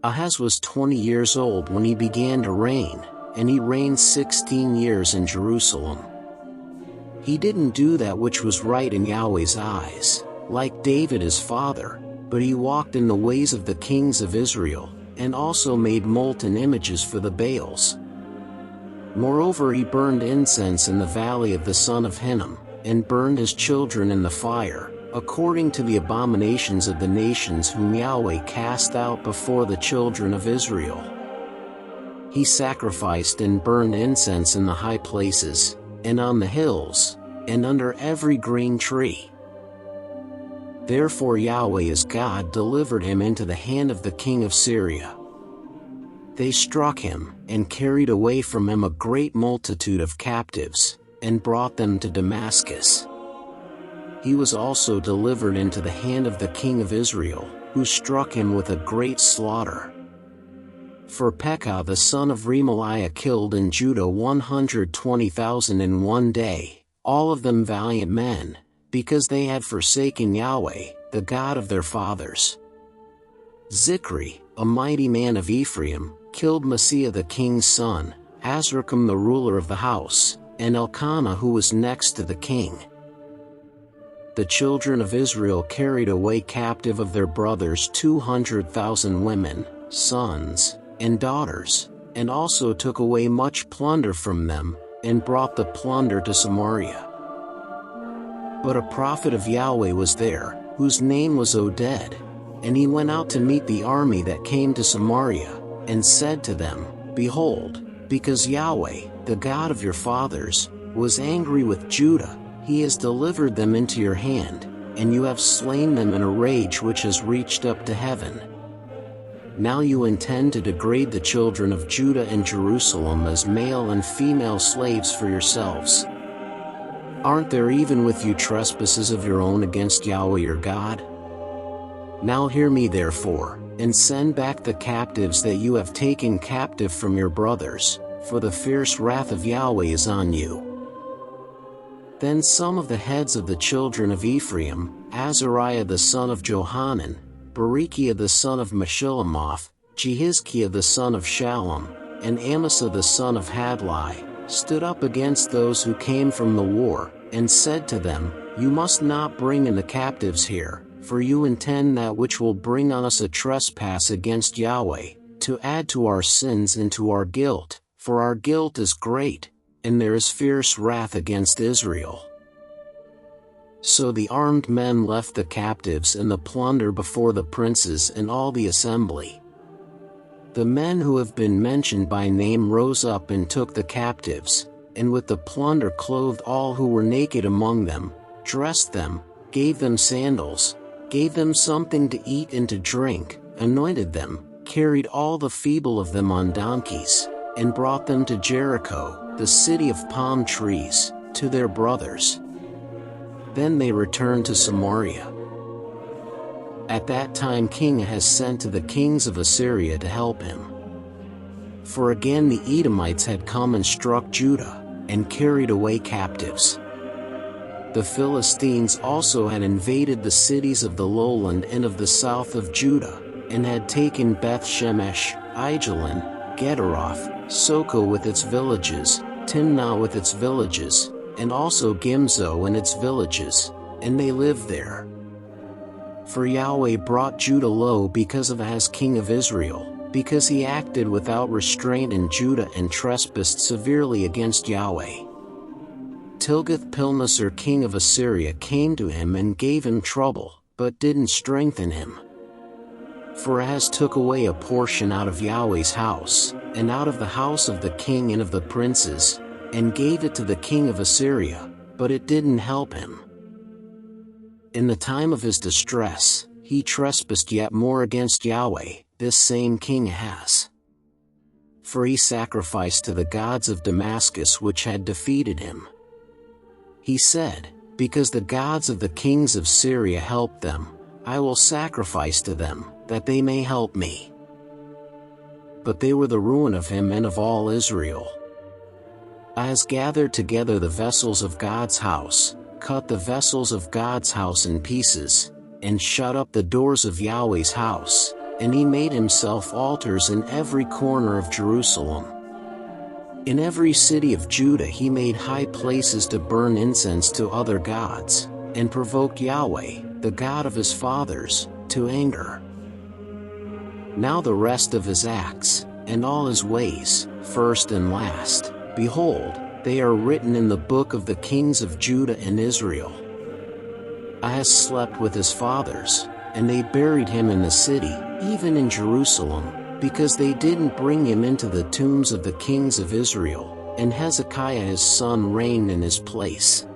Ahaz was 20 years old when he began to reign, and he reigned 16 years in Jerusalem. He didn't do that which was right in Yahweh's eyes, like David his father, but he walked in the ways of the kings of Israel, and also made molten images for the Baals. Moreover, he burned incense in the valley of the son of Hinnom, and burned his children in the fire, according to the abominations of the nations whom Yahweh cast out before the children of Israel. He sacrificed and burned incense in the high places, and on the hills, and under every green tree. Therefore Yahweh his God delivered him into the hand of the king of Syria. They struck him, and carried away from him a great multitude of captives, and brought them to Damascus. He was also delivered into the hand of the king of Israel, who struck him with a great slaughter. For Pekah the son of Remaliah killed in Judah 120,000 in one day, all of them valiant men, because they had forsaken Yahweh, the God of their fathers. Zichri, a mighty man of Ephraim, killed Messiah the king's son, Azrikam the ruler of the house, and Elkanah who was next to the king. The children of Israel carried away captive of their brothers 200,000 women, sons, and daughters, and also took away much plunder from them, and brought the plunder to Samaria. But a prophet of Yahweh was there, whose name was Oded, and he went out to meet the army that came to Samaria, and said to them, Behold, because Yahweh, the God of your fathers, was angry with Judah, he has delivered them into your hand, and you have slain them in a rage which has reached up to heaven. Now you intend to degrade the children of Judah and Jerusalem as male and female slaves for yourselves. Aren't there even with you trespasses of your own against Yahweh your God? Now hear me therefore, and send back the captives that you have taken captive from your brothers, for the fierce wrath of Yahweh is on you. Then some of the heads of the children of Ephraim, Azariah the son of Johanan, Berechiah the son of Meshillemoth, Jehizkiah the son of Shallum, and Amasa the son of Hadlai, stood up against those who came from the war, and said to them, You must not bring in the captives here, for you intend that which will bring on us a trespass against Yahweh, to add to our sins and to our guilt, for our guilt is great, and there is fierce wrath against Israel. So the armed men left the captives and the plunder before the princes and all the assembly. The men who have been mentioned by name rose up and took the captives, and with the plunder clothed all who were naked among them, dressed them, gave them sandals, gave them something to eat and to drink, anointed them, carried all the feeble of them on donkeys, and brought them to Jericho, the city of palm trees, to their brothers. Then they returned to Samaria. At that time King Ahaz sent to the kings of Assyria to help him. For again the Edomites had come and struck Judah, and carried away captives. The Philistines also had invaded the cities of the lowland and of the south of Judah, and had taken Beth Shemesh, Aijalon, Gederoth, Soko with its villages, Timnah with its villages, and also Gimzo and its villages, and they lived there. For Yahweh brought Judah low because of Ahaz king of Israel, because he acted without restraint in Judah and trespassed severely against Yahweh. Tilgath-Pilneser king of Assyria came to him and gave him trouble, but didn't strengthen him. For Ahaz took away a portion out of Yahweh's house, and out of the house of the king and of the princes, and gave it to the king of Assyria, but it didn't help him. In the time of his distress, he trespassed yet more against Yahweh, this same King Ahaz. For he sacrificed to the gods of Damascus which had defeated him. He said, Because the gods of the kings of Syria helped them, I will sacrifice to them, that they may help me. But they were the ruin of him and of all Israel. Ahaz gathered together the vessels of God's house, cut the vessels of God's house in pieces, and shut up the doors of Yahweh's house, and he made himself altars in every corner of Jerusalem. In every city of Judah he made high places to burn incense to other gods, and provoke Yahweh, the God of his fathers, to anger. Now the rest of his acts, and all his ways, first and last, behold, they are written in the book of the kings of Judah and Israel. Ahaz slept with his fathers, and they buried him in the city, even in Jerusalem, because they didn't bring him into the tombs of the kings of Israel, and Hezekiah his son reigned in his place.